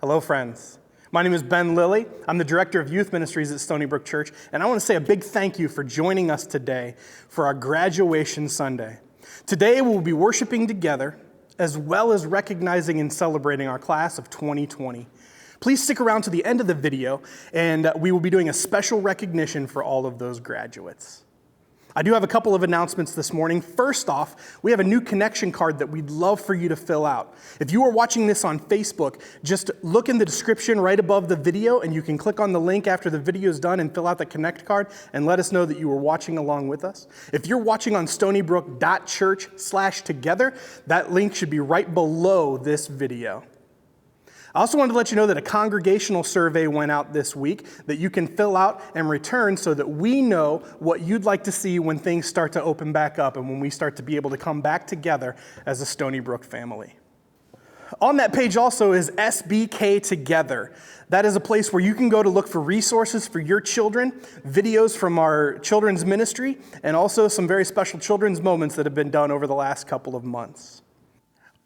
Hello, friends. My name is Ben Lilly. I'm the Director of Youth Ministries at Stonybrook Church, and I want to say a big thank you for joining us today for our graduation Sunday. Today, we'll be worshiping together, as well as recognizing and celebrating our class of 2020. Please stick around to the end of the video, and we will be doing a special recognition for all of those graduates. I do have a couple of announcements this morning. First off, we have a new connection card that we'd love for you to fill out. If you are watching this on Facebook, just look in the description right above the video and you can click on the link after the video is done and fill out the connect card and let us know that you were watching along with us. If you're watching on stonybrook.church/together, that link should be right below this video. I also wanted to let you know that a congregational survey went out this week that you can fill out and return so that we know what you'd like to see when things start to open back up and when we start to be able to come back together as a Stonybrook family. On that page also is SBK Together. That is a place where you can go to look for resources for your children, videos from our children's ministry, and also some very special children's moments that have been done over the last couple of months.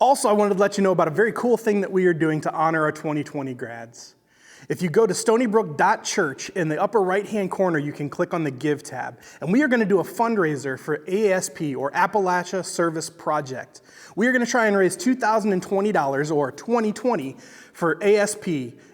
Also, I wanted to let you know about a very cool thing that we are doing to honor our 2020 grads. If you go to stonybrook.church, in the upper right-hand corner, you can click on the Give tab. And we are going to do a fundraiser for ASP, or Appalachia Service Project. We are going to try and raise $2,020, or 2020, for ASP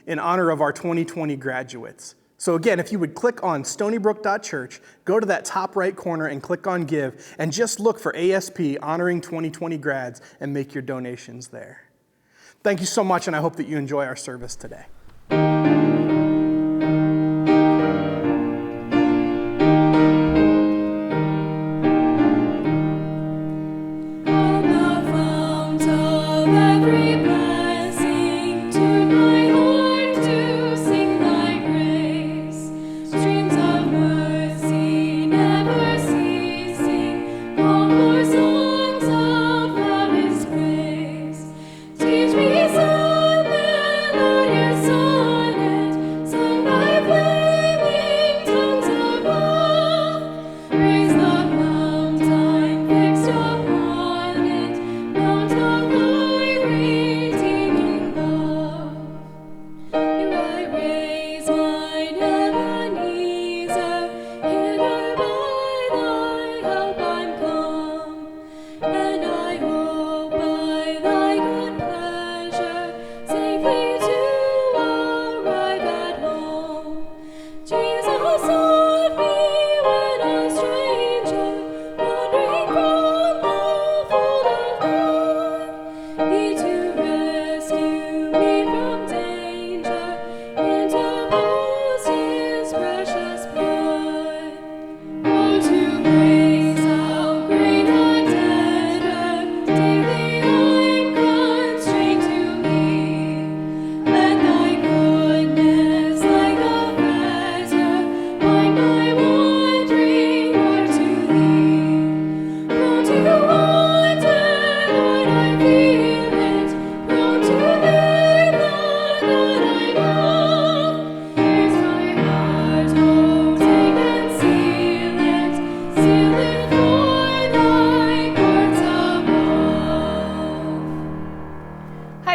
in honor of our 2020 graduates. So again, if you would click on stonybrook.church, go to that top right corner and click on Give, and just look for ASP honoring 2020 grads and make your donations there. Thank you so much, and I hope that you enjoy our service today.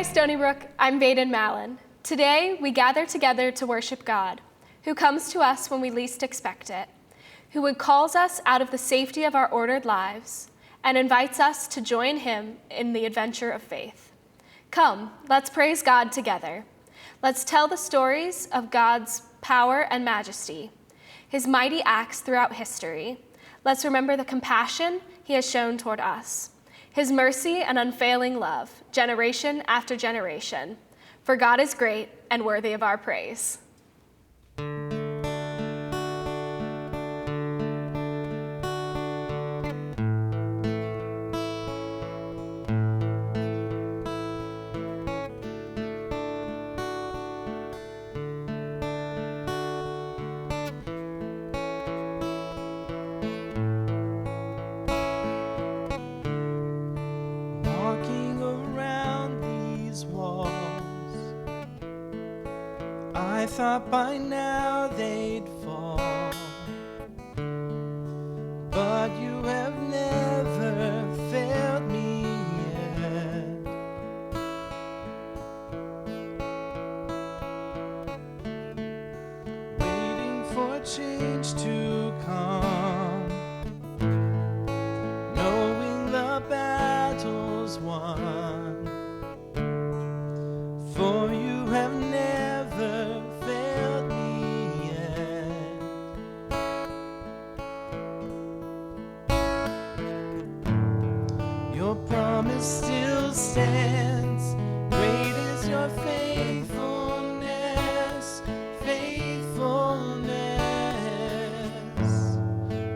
Stonybrook, I'm Vaden Mallon. Today, we gather together to worship God, who comes to us when we least expect it, who calls us out of the safety of our ordered lives and invites us to join him in the adventure of faith. Come, let's praise God together. Let's tell the stories of God's power and majesty, his mighty acts throughout history. Let's remember the compassion he has shown toward us, his mercy and unfailing love, generation after generation. For God is great and worthy of our praise. I thought by now they'd fall, but you have never failed me yet. change to come, knowing the battle's won. For you have never failed me yet. Your promise still stands. Great is your faithfulness, faithfulness.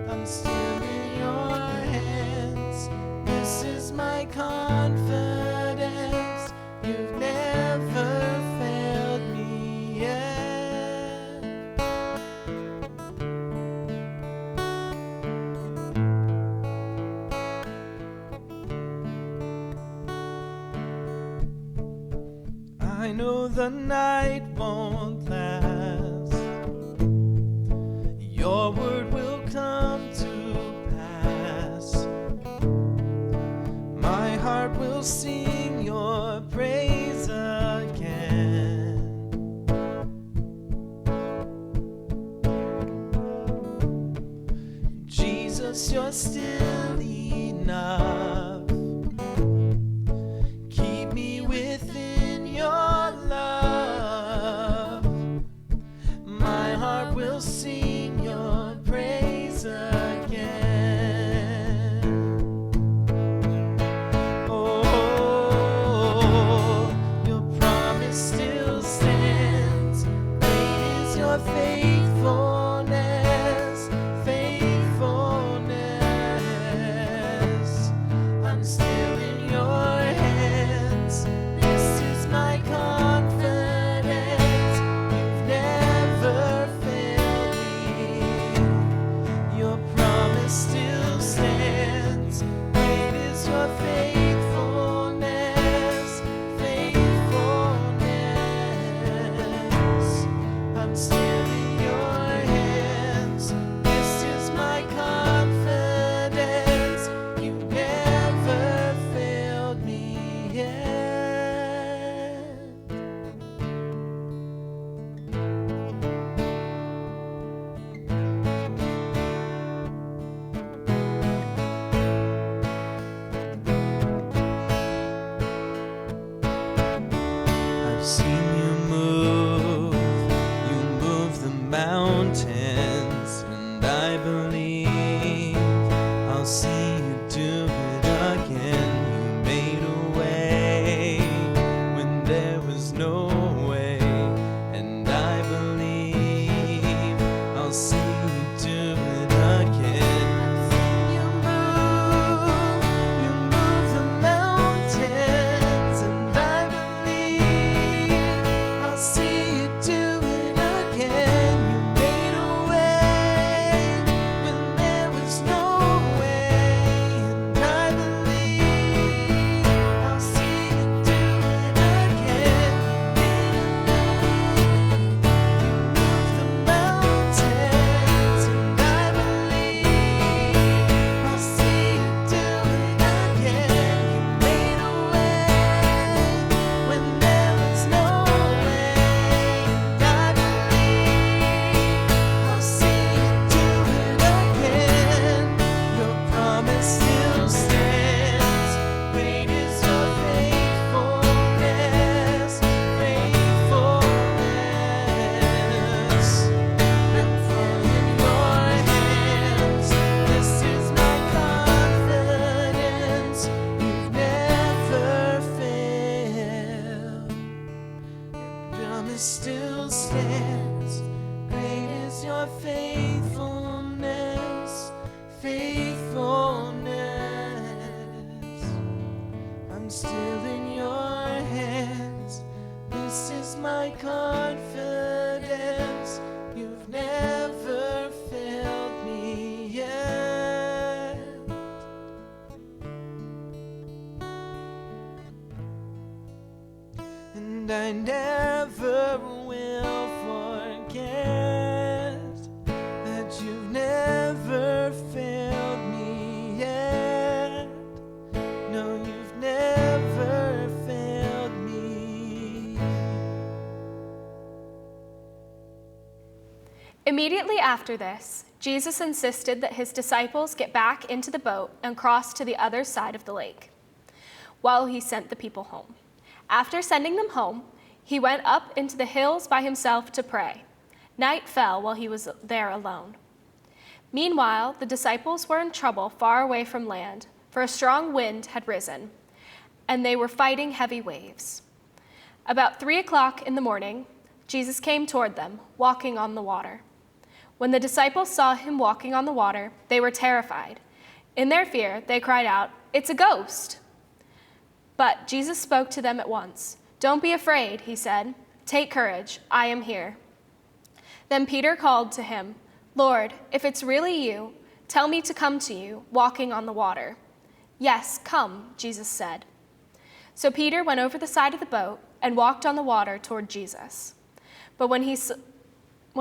I'm still in your hands. This is my confidence. You've never failed me yet. I know the night won't last. Your word will come to pass. My heart will sing your praise again. Jesus, you're still enough. Keep me within your love. My heart will sing your praise again. Oh, your promise still stands. Great is your faithfulness, faithfulness. I'm still in your hands. This is my confidence. You've never failed me. Your promise still stands. Great is your faithfulness, faithfulness. I'm still in your hands. This is my confidence. You've never failed me yet. I've seen you move the mountains, and I believe I'll see you do it again. You made a way when there was no way, and I believe I'll see you do it again. You move the mountains, and I believe I'll see you do it again. You made a way when there was no way, and I believe I'll see you do it again. You move the mountains, and I believe I'll see you do it again. You made a way when there was no way, and I believe I'll see you do it again. Your promise still stands. Great is your faithfulness, faithfulness. I'm full in your hands. This is my confidence. You've never failed. Your promise still stands. Great is your faithfulness, faithfulness. I'm still in your hands. This is my confidence. You've never failed me yet. And I never will forget that you've never failed me yet. No, you've never failed me. Immediately after this, Jesus insisted that his disciples get back into the boat and cross to the other side of the lake, while he sent the people home. After sending them home, he went up into the hills by himself to pray. Night fell while he was there alone. Meanwhile, the disciples were in trouble far away from land, for a strong wind had risen, and they were fighting heavy waves. About 3:00 in the morning, Jesus came toward them, walking on the water. When the disciples saw him walking on the water, they were terrified. In their fear, they cried out, "It's a ghost!" But Jesus spoke to them at once. "Don't be afraid," he said. "Take courage, I am here." Then Peter called to him, "Lord, if it's really you, tell me to come to you, walking on the water." "Yes, come," Jesus said. So Peter went over the side of the boat and walked on the water toward Jesus. But when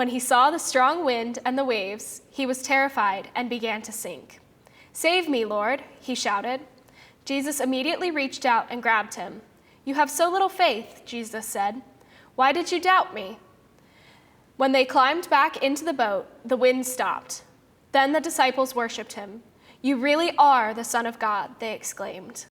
he saw the strong wind and the waves, he was terrified and began to sink. "Save me, Lord," he shouted. Jesus immediately reached out and grabbed him. "You have so little faith," Jesus said. "Why did you doubt me?" When they climbed back into the boat, the wind stopped. Then the disciples worshiped him. "You really are the Son of God," they exclaimed.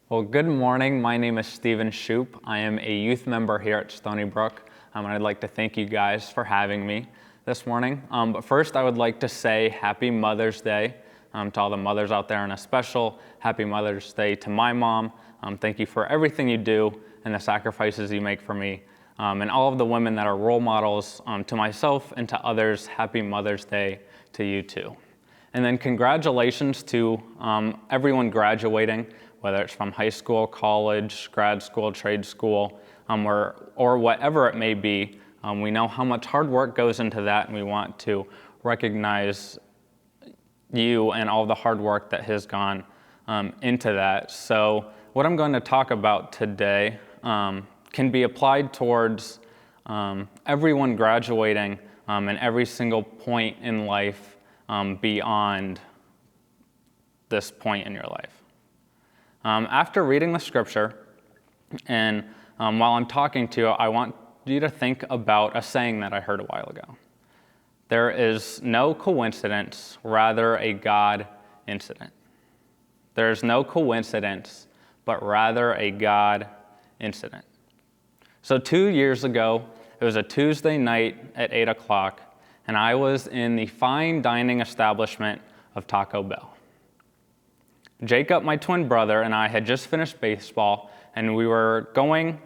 Well, good morning. My name is Shupe. I am a youth member here at Stonybrook, and I'd like to thank you guys for having me this morning. But first, I would like to say Happy Mother's Day to all the mothers out there, and a special Happy Mother's Day to my mom. Thank you for everything you do and the sacrifices you make for me. And all of the women that are role models to myself and to others, Happy Mother's Day to you too. And then congratulations to everyone graduating, whether it's from high school, college, grad school, trade school, or whatever it may be. We know how much hard work goes into that, and we want to recognize you and all the hard work that has gone into that. So what I'm going to talk about today can be applied towards everyone graduating and every single point in life beyond this point in your life. After reading the scripture, and while I'm talking to you, I want you to think about a saying that I heard a while ago. There is no coincidence, rather a God incident. There is no coincidence, but rather a God incident. So 2 years ago, it was a Tuesday night at 8 o'clock, and I was in the fine dining establishment of Taco Bell. Jacob, my twin brother, and I had just finished baseball, and we were going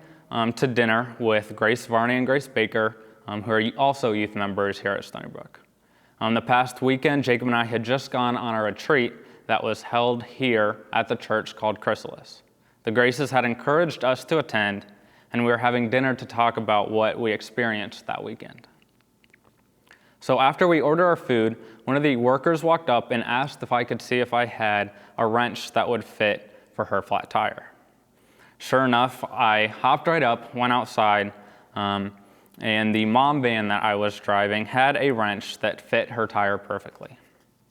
to dinner with Grace Varney and Grace Baker, who are also youth members here at Stonybrook. The past weekend, Jacob and I had just gone on a retreat that was held here at the church called Chrysalis. The Graces had encouraged us to attend, and we were having dinner to talk about what we experienced that weekend. So after we ordered our food, one of the workers walked up and asked if I could see if I had a wrench that would fit for her flat tire. Sure enough, I hopped right up, went outside, and the mom van that I was driving had a wrench that fit her tire perfectly.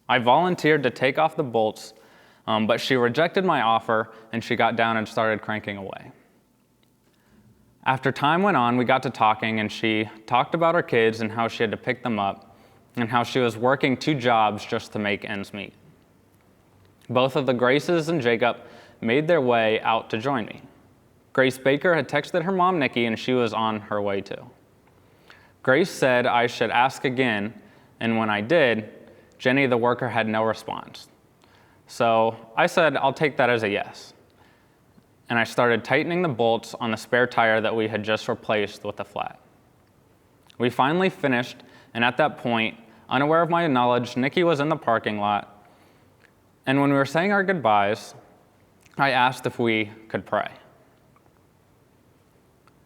I volunteered to take off the bolts, but she rejected my offer, and she got down and started cranking away. After time went on, we got to talking, and she talked about her kids and how she had to pick them up, and how she was working 2 jobs just to make ends meet. Both of the Graces and Jacob made their way out to join me. Grace Baker had texted her mom, Nikki, and she was on her way too. Grace said I should ask again, and when I did, Jenny, the worker, had no response. So I said, I'll take that as a yes. And I started tightening the bolts on the spare tire that we had just replaced with a flat. We finally finished, and at that point, unaware of my knowledge, Nikki was in the parking lot. And when we were saying our goodbyes, I asked if we could pray.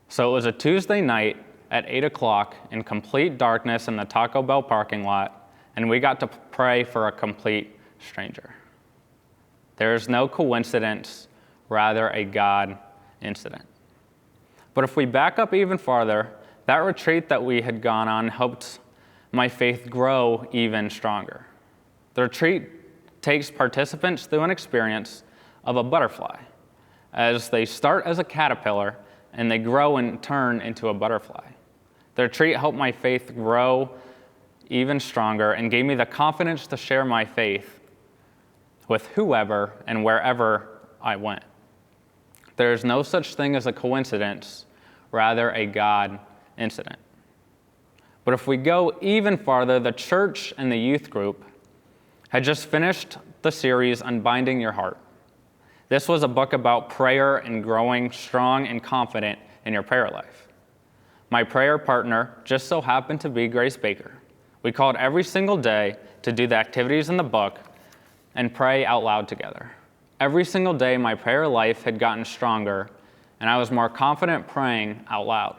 So it was a Tuesday night at 8 o'clock in complete darkness in the Taco Bell parking lot, and we got to pray for a complete stranger. There is no coincidence, rather a God incident. But if we back up even farther, that retreat that we had gone on helped my faith grow even stronger. The retreat takes participants through an experience of a butterfly, as they start as a caterpillar and they grow and turn into a butterfly. The retreat helped my faith grow even stronger and gave me the confidence to share my faith with whoever and wherever I went. There is no such thing as a coincidence, rather a God incident. But if we go even farther, the church and the youth group had just finished the series Unbinding Your Heart. This was a book about prayer and growing strong and confident in your prayer life. My prayer partner just so happened to be Grace Baker. We called every single day to do the activities in the book and pray out loud together. Every single day, my prayer life had gotten stronger, and I was more confident praying out loud.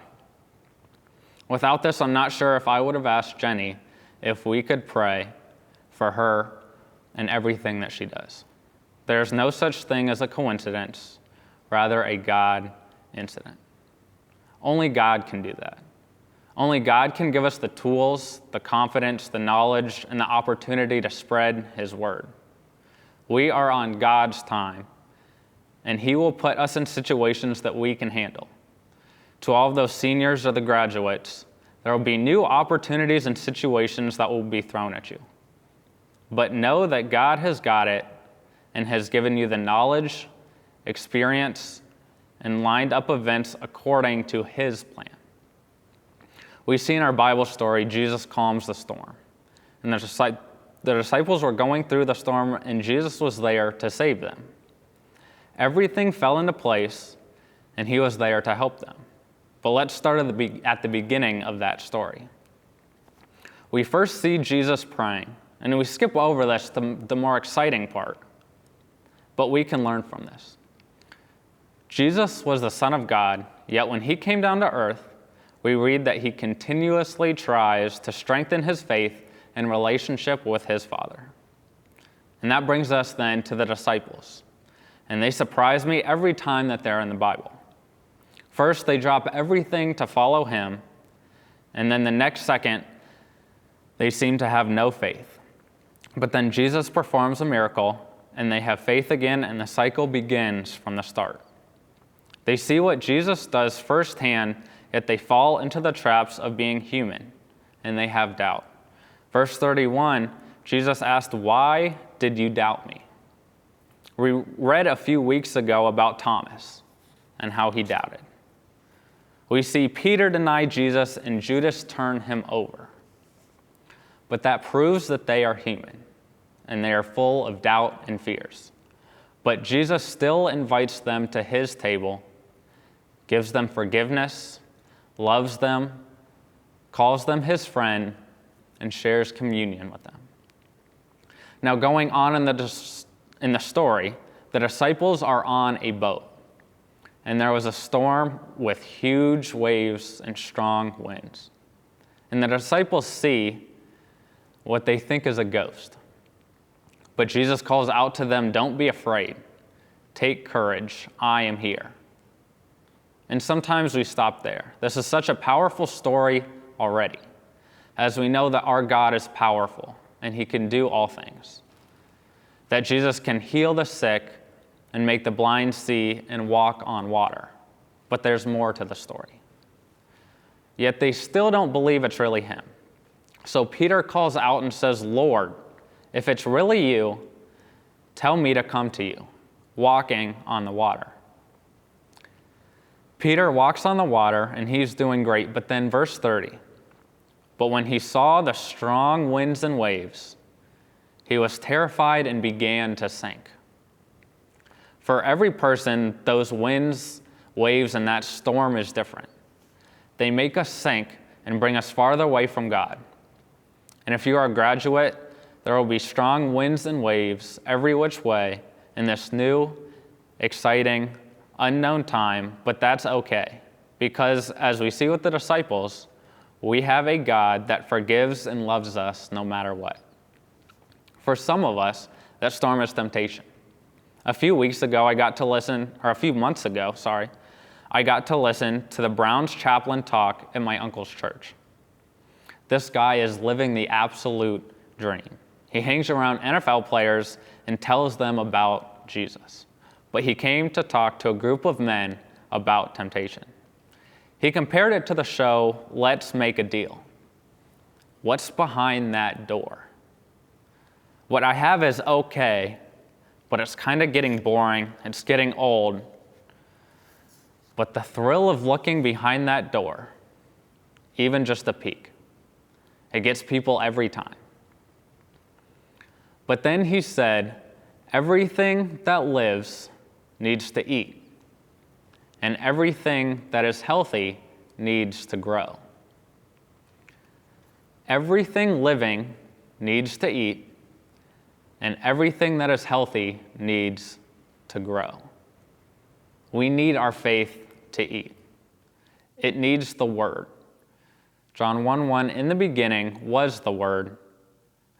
Without this, I'm not sure if I would have asked Jenny if we could pray for her and everything that she does. There is no such thing as a coincidence, rather a God incident. Only God can do that. Only God can give us the tools, the confidence, the knowledge, and the opportunity to spread His word. We are on God's time, and He will put us in situations that we can handle. To all of those seniors or the graduates, there will be new opportunities and situations that will be thrown at you. But know that God has got it and has given you the knowledge, experience, and lined up events according to His plan. We see in our Bible story, Jesus calms the storm. And the disciples were going through the storm, and Jesus was there to save them. Everything fell into place, and He was there to help them. But let's start at the beginning of that story. We first see Jesus praying, and we skip over this, the more exciting part. But we can learn from this. Jesus was the Son of God, yet when He came down to earth, we read that He continuously tries to strengthen His faith and relationship with His Father. And that brings us then to the disciples. And they surprise me every time that they're in the Bible. First, they drop everything to follow Him, and then the next second, they seem to have no faith. But then Jesus performs a miracle, and they have faith again, and the cycle begins from the start. They see what Jesus does firsthand, yet they fall into the traps of being human, and they have doubt. Verse 31, Jesus asked, "Why did you doubt me?" We read a few weeks ago about Thomas and how he doubted. We see Peter deny Jesus and Judas turn Him over. But that proves that they are human, and they are full of doubt and fears. But Jesus still invites them to His table, gives them forgiveness, loves them, calls them His friend, and shares communion with them. Now, going on in the story, the disciples are on a boat, and there was a storm with huge waves and strong winds. And the disciples see what they think is a ghost. But Jesus calls out to them, "Don't be afraid. Take courage. I am here." And sometimes we stop there. This is such a powerful story already, as we know that our God is powerful and He can do all things. That Jesus can heal the sick and make the blind see and walk on water. But there's more to the story. Yet they still don't believe it's really Him. So Peter calls out and says, "Lord, if it's really You, tell me to come to You, walking on the water." Peter walks on the water, and he's doing great. But then verse 30, "But when he saw the strong winds and waves, he was terrified and began to sink." For every person, those winds, waves, and that storm is different. They make us sink and bring us farther away from God. And if you are a graduate, there will be strong winds and waves every which way in this new, exciting, unknown time, but that's okay. Because as we see with the disciples, we have a God that forgives and loves us no matter what. For some of us, that storm is temptation. A few months ago, I got to listen to the Browns chaplain talk at my uncle's church. This guy is living the absolute dream. He hangs around NFL players and tells them about Jesus. But he came to talk to a group of men about temptation. He compared it to the show Let's Make a Deal. what's behind that door? What I have is okay, but it's kind of getting boring, it's getting old. But the thrill of looking behind that door, even just a peek, it gets people every time. But then he said, everything that lives needs to eat, and everything that is healthy needs to grow. Everything living needs to eat, and everything that is healthy needs to grow. We need our faith to eat. It needs the Word. John 1:1, in the beginning was the Word,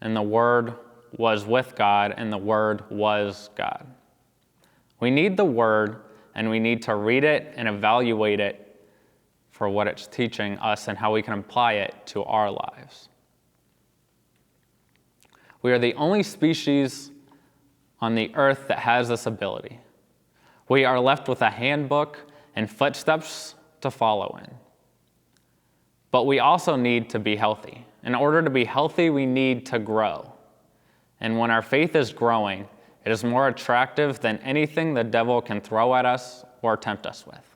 and the Word was with God, and the Word was God. We need the Word, and we need to read it and evaluate it for what it's teaching us and how we can apply it to our lives. We are the only species on the earth that has this ability. We are left with a handbook and footsteps to follow in. But we also need to be healthy. In order to be healthy, we need to grow. And when our faith is growing, it is more attractive than anything the devil can throw at us or tempt us with.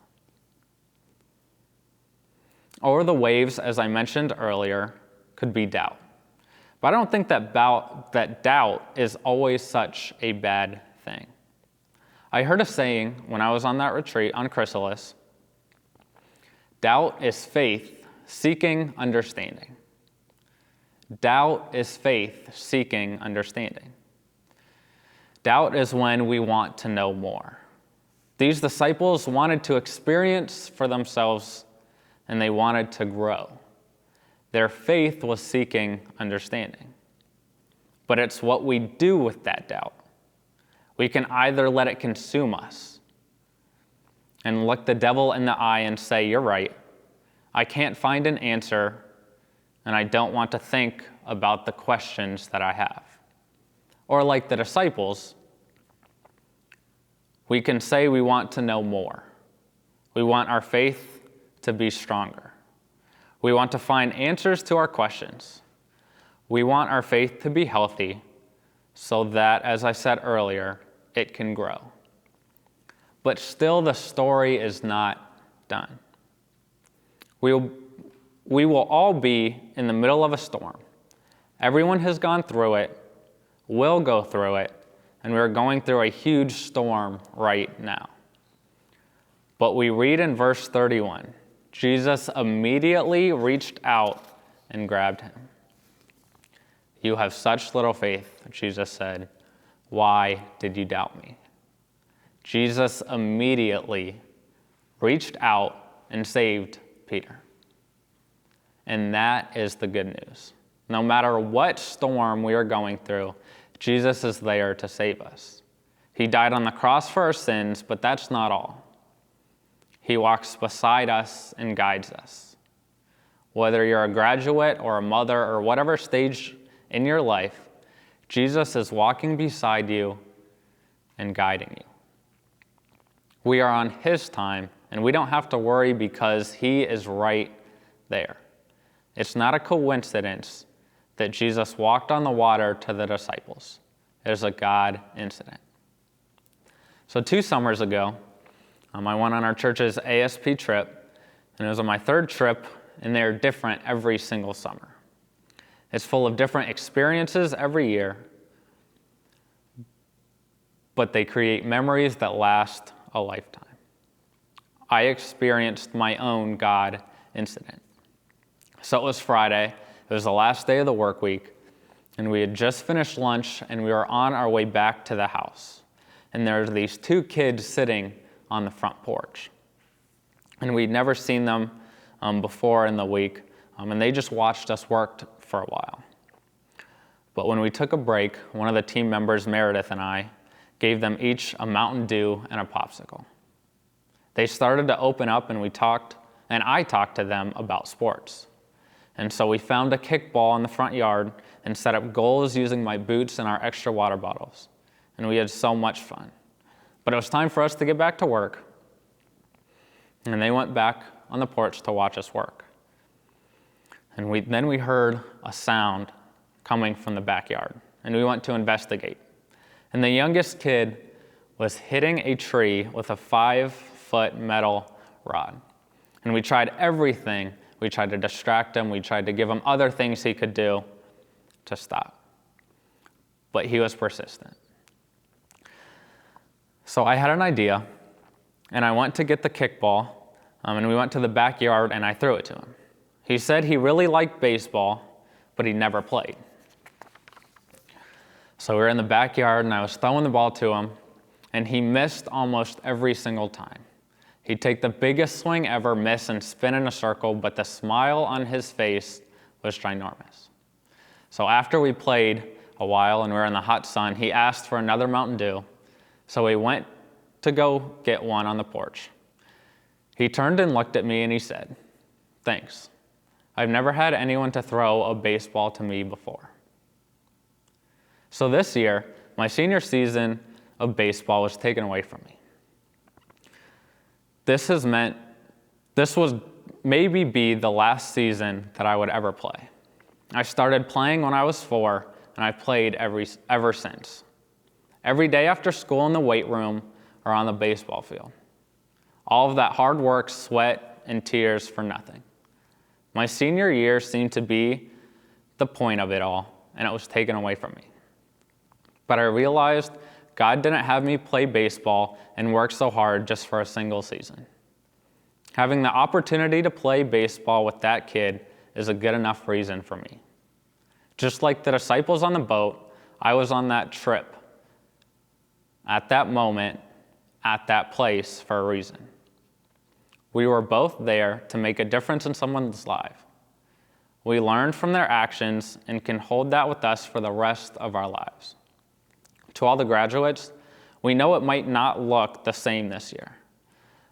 Or the waves, as I mentioned earlier, could be doubt. But I don't think that doubt is always such a bad thing. I heard a saying when I was on that retreat on Chrysalis, doubt is faith seeking understanding. Doubt is faith seeking understanding. Doubt is when we want to know more. These disciples wanted to experience for themselves, and they wanted to grow. Their faith was seeking understanding. But it's what we do with that doubt. We can either let it consume us and look the devil in the eye and say, you're right, I can't find an answer, and I don't want to think about the questions that I have. Or like the disciples, we can say we want to know more. We want our faith to be stronger. We want to find answers to our questions. We want our faith to be healthy so that, as I said earlier, it can grow. But still, the story is not done. We will all be in the middle of a storm. Everyone has gone through it, will go through it, and we're going through a huge storm right now. But we read in verse 31, Jesus immediately reached out and grabbed him. You have such little faith, Jesus said. Why did you doubt me? Jesus immediately reached out and saved Peter. And that is the good news. No matter what storm we are going through, Jesus is there to save us. He died on the cross for our sins, but that's not all. He walks beside us and guides us. Whether you're a graduate or a mother or whatever stage in your life, Jesus is walking beside you and guiding you. We are on his time, and we don't have to worry because he is right there. It's not a coincidence that Jesus walked on the water to the disciples. It is a God incident. So 2 summers ago, I went on our church's ASP trip, and it was on my 3rd trip, and they're different every single summer. It's full of different experiences every year, but they create memories that last a lifetime. I experienced my own God incident. So it was Friday, it was the last day of the work week, and we had just finished lunch, and we were on our way back to the house. And there were these 2 kids sitting on the front porch. And we'd never seen them before in the week, and they just watched us work for a while. But when we took a break, one of the team members, Meredith, and I gave them each a Mountain Dew and a popsicle. They started to open up, and I talked to them about sports. And so we found a kickball in the front yard and set up goals using my boots and our extra water bottles. And we had so much fun. But it was time for us to get back to work. And they went back on the porch to watch us work. And then we heard a sound coming from the backyard, and we went to investigate. And the youngest kid was hitting a tree with a 5-foot metal rod. And we tried everything. We tried to distract him. We tried to give him other things he could do to stop. But he was persistent. So I had an idea, and I went to get the kickball, and we went to the backyard, and I threw it to him. He said he really liked baseball, but he never played. So we were in the backyard, and I was throwing the ball to him, and he missed almost every single time. He'd take the biggest swing ever, miss, and spin in a circle, but the smile on his face was ginormous. So after we played a while and we were in the hot sun, he asked for another Mountain Dew, so we went to go get one on the porch. He turned and looked at me and he said, "Thanks. I've never had anyone to throw a baseball to me before." So this year, my senior season of baseball was taken away from me. This would maybe be the last season that I would ever play. I started playing when I was 4, and I've played ever since. Every day after school in the weight room or on the baseball field. All of that hard work, sweat, and tears for nothing. My senior year seemed to be the point of it all, and it was taken away from me. But I realized God didn't have me play baseball and work so hard just for a single season. Having the opportunity to play baseball with that kid is a good enough reason for me. Just like the disciples on the boat, I was on that trip, at that moment, at that place for a reason. We were both there to make a difference in someone's life. We learned from their actions and can hold that with us for the rest of our lives. To all the graduates, we know it might not look the same this year,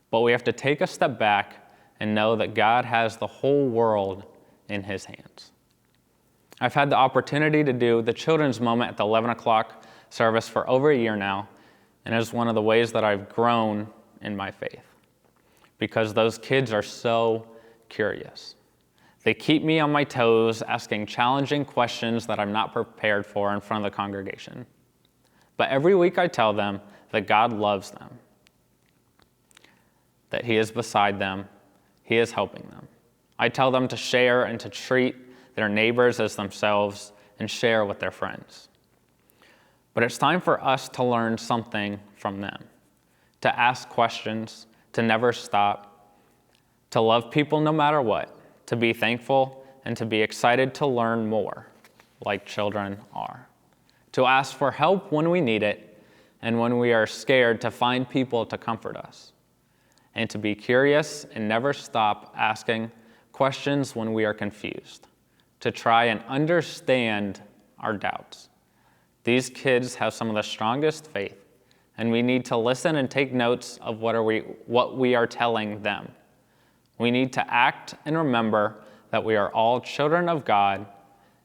but we have to take a step back and know that God has the whole world in his hands. I've had the opportunity to do the children's moment at the 11 o'clock service for over a year now, and it is one of the ways that I've grown in my faith, because those kids are so curious. They keep me on my toes, asking challenging questions that I'm not prepared for in front of the congregation. But every week I tell them that God loves them, that he is beside them, he is helping them. I tell them to share and to treat their neighbors as themselves and share with their friends. But it's time for us to learn something from them, to ask questions, to never stop, to love people no matter what, to be thankful, and to be excited to learn more, like children are. To ask for help when we need it, and when we are scared, to find people to comfort us. And to be curious and never stop asking questions when we are confused, to try and understand our doubts. These kids have some of the strongest faith, and we need to listen and take notes of what we are telling them. We need to act and remember that we are all children of God,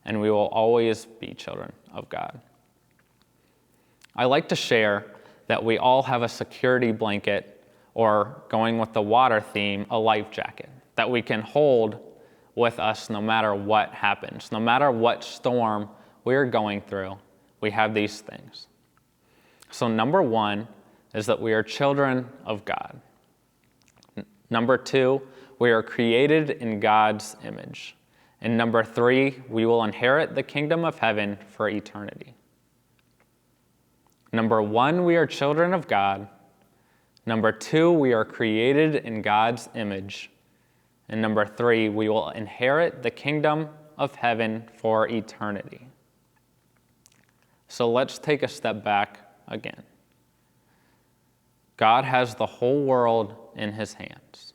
and we will always be children of God. I like to share that we all have a security blanket, or going with the water theme, a life jacket, that we can hold with us no matter what happens, no matter what storm we're going through, we have these things. So number 1 is that we are children of God. Number 2, we are created in God's image. And number 3, we will inherit the kingdom of heaven for eternity. Number 1, we are children of God. Number 2, we are created in God's image. And number 3, we will inherit the kingdom of heaven for eternity. So let's take a step back again. God has the whole world in his hands.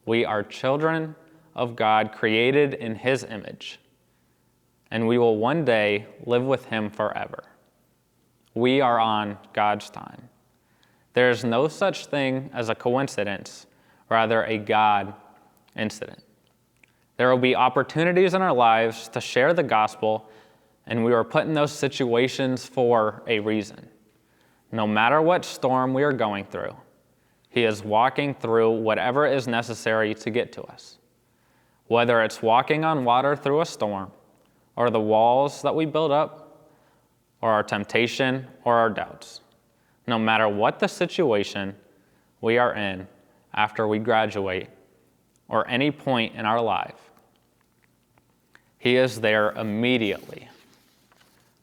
We are children of God, created in his image, and we will one day live with him forever. We are on God's time. There is no such thing as a coincidence, rather a God incident. There will be opportunities in our lives to share the gospel, and we are put in those situations for a reason. No matter what storm we are going through, he is walking through whatever is necessary to get to us. Whether it's walking on water through a storm, or the walls that we build up, or our temptation or our doubts. No matter what the situation we are in after we graduate, or any point in our life, He is there immediately,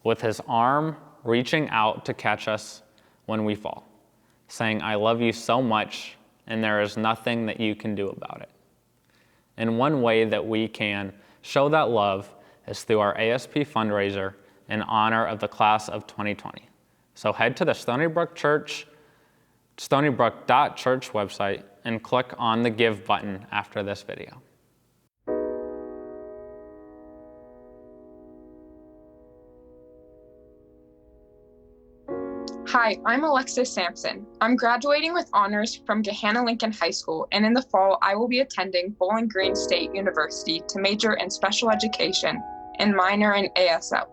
with His arm reaching out to catch us when we fall, saying, "I love you so much, and there is nothing that you can do about it." And one way that we can show that love is through our ASP fundraiser in honor of the class of 2020. So head to the Stonybrook Church, stonybrook.church website, and click on the Give button after this video. Hi, I'm Alexis Sampson. I'm graduating with honors from Gahanna Lincoln High School, and in the fall, I will be attending Bowling Green State University to major in special education and minor in ASL.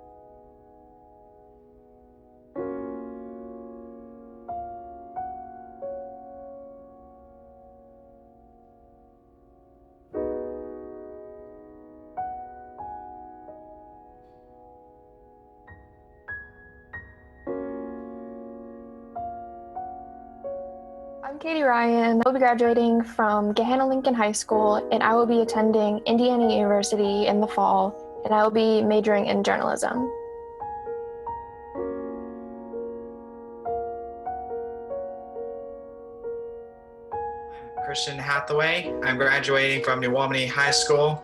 I'm Katie Ryan. I will be graduating from Gahanna Lincoln High School, and I will be attending Indiana University in the fall, and I will be majoring in journalism. Christian Hathaway. I'm graduating from New Albany High School.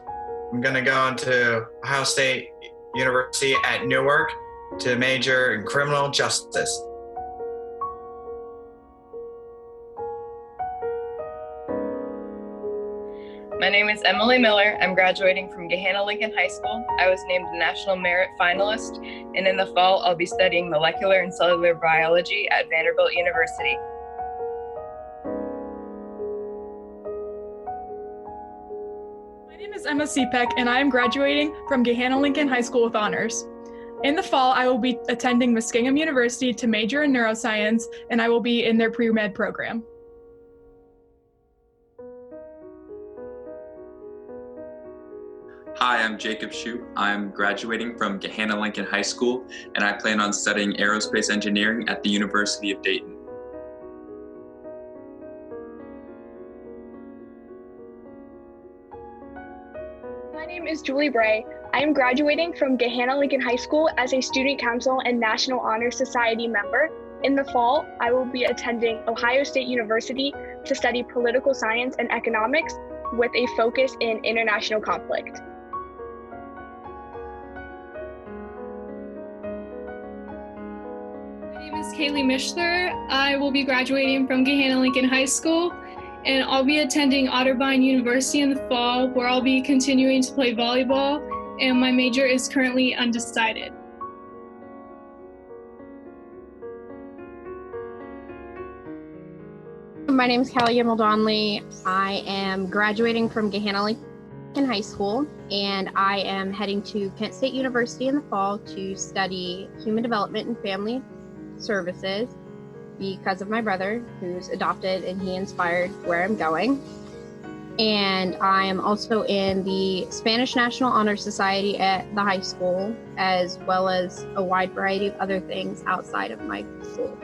I'm going to go into Ohio State University at Newark to major in criminal justice. My name is Emily Miller. I'm graduating from Gahanna Lincoln High School. I was named a National Merit Finalist, and in the fall, I'll be studying molecular and cellular biology at Vanderbilt University. My name is Emma Cepek, and I am graduating from Gahanna Lincoln High School with honors. In the fall, I will be attending Muskingum University to major in neuroscience, and I will be in their pre-med program. Hi, I'm Jacob Shupe. I'm graduating from Gahanna Lincoln High School, and I plan on studying aerospace engineering at the University of Dayton. My name is Julie Bray. I am graduating from Gahanna Lincoln High School as a Student Council and National Honor Society member. In the fall, I will be attending Ohio State University to study political science and economics with a focus in international conflict. My name is Kaylee Mishler. I will be graduating from Gahanna Lincoln High School, and I'll be attending Otterbein University in the fall, where I'll be continuing to play volleyball, and my major is currently undecided. My name is Callie Gimmel-Donnelly. I am graduating from Gahanna Lincoln High School, and I am heading to Kent State University in the fall to study human development and family services because of my brother, who's adopted, and he inspired where I'm going. And I am also in the Spanish National Honor Society at the high school, as well as a wide variety of other things outside of my school.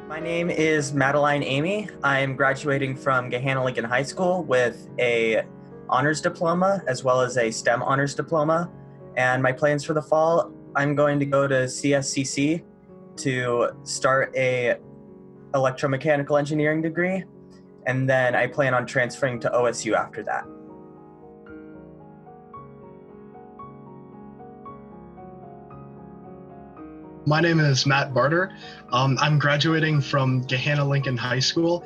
My name is Madeline Amy. I'm graduating from Gahanna Lincoln High School with a honors diploma as well as a STEM honors diploma. And my plans for the fall, I'm going to go to CSCC to start a electromechanical engineering degree. And then I plan on transferring to OSU after that. My name is Matt Barter. I'm graduating from Gahanna Lincoln High School.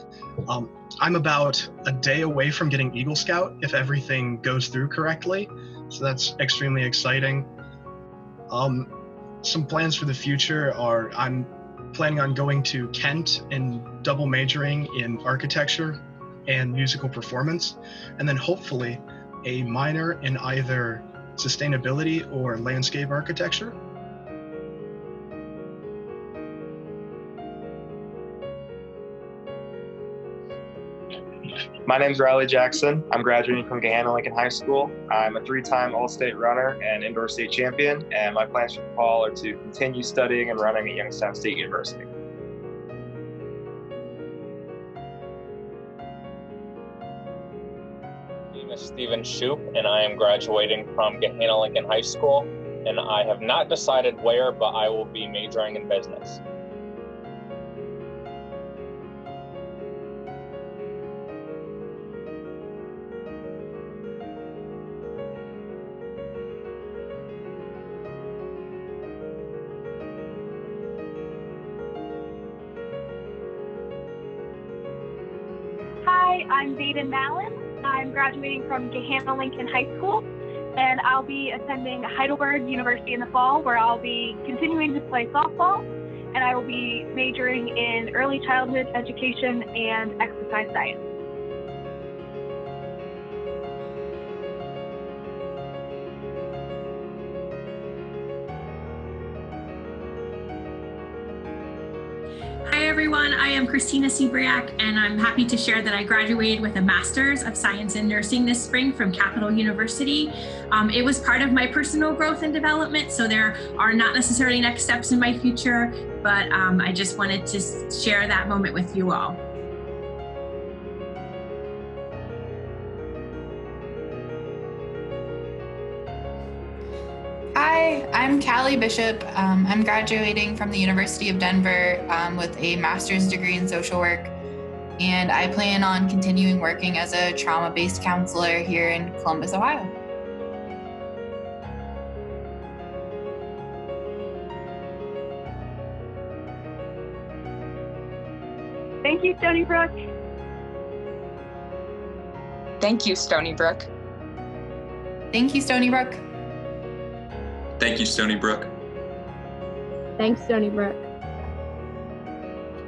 I'm about a day away from getting Eagle Scout if everything goes through correctly. So that's extremely exciting. Some plans for the future are I'm planning on going to Kent and double majoring in architecture and musical performance, and then hopefully a minor in either sustainability or landscape architecture. My name's Riley Jackson. I'm graduating from Gahanna Lincoln High School. I'm a 3-time All-State runner and indoor state champion, and my plans for the fall are to continue studying and running at Youngstown State University. My name is Stephen Shupe, and I am graduating from Gahanna Lincoln High School, and I have not decided where, but I will be majoring in business. Hi, I'm Zayden Mallon. I'm graduating from Gahanna Lincoln High School, and I'll be attending Heidelberg University in the fall, where I'll be continuing to play softball, and I will be majoring in early childhood education and exercise science. Hi everyone, I am Christina Sebriak, and I'm happy to share that I graduated with a Master's of Science in Nursing this spring from Capital University. It was part of my personal growth and development, so there are not necessarily next steps in my future, but I just wanted to share that moment with you all. Hi, I'm Callie Bishop. I'm graduating from the University of Denver with a master's degree in social work, and I plan on continuing working as a trauma-based counselor here in Columbus, Ohio. Thank you, Stonybrook. Thank you, Stonybrook. Thank you, Stonybrook. Thank you, Stonybrook. Thanks, Stonybrook.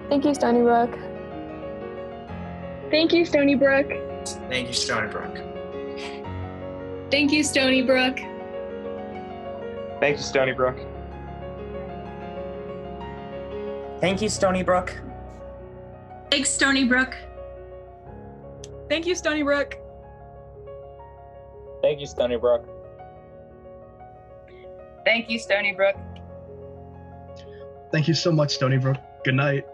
Thank you, Stonybrook. Thank you, Stonybrook. Thank you, Stonybrook. Thank you, Stonybrook. Thank you, Stonybrook. Thank you, Stonybrook. Thanks, Stonybrook. Thank you, Stonybrook. Thank you, Stonybrook. Thank you, Stonybrook. Thank you so much, Stonybrook. Good night.